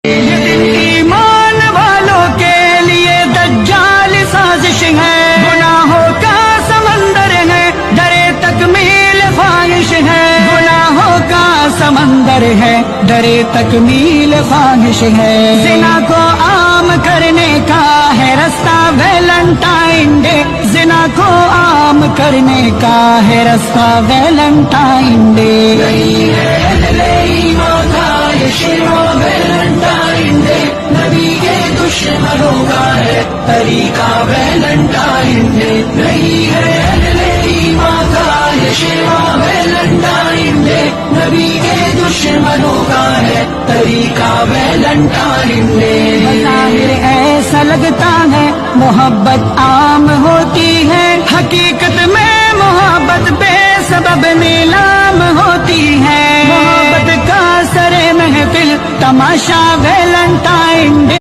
ये दिन ईमान वालों के लिए दज्जाल साजिश है, गुनाहों का समंदर है, डरे तकमील ख्वाहिश है, गुनाहों का समंदर है, डरे तकमील ख्वाहिश है। जिना को आम करने का है रास्ता वैलेंटाइन डे, जिना को आम करने का है रास्ता वैलेंटाइन डे। नहीं है वैलेंटाइन डे, नबी के दुश्मनों का है तरीका वैलेंटाइन डे। नहीं है वैलेंटाइन डे, नबी के दुश्मनों का है तरीका वैलेंटाइन डे। बज़ाहिर ऐसा लगता है मोहब्बत आम होती है, हकीकत में मोहब्बत बेसबब नीलाम होती है। मोहब्बत का सरे महफिल तमाशा वैलेंटाइन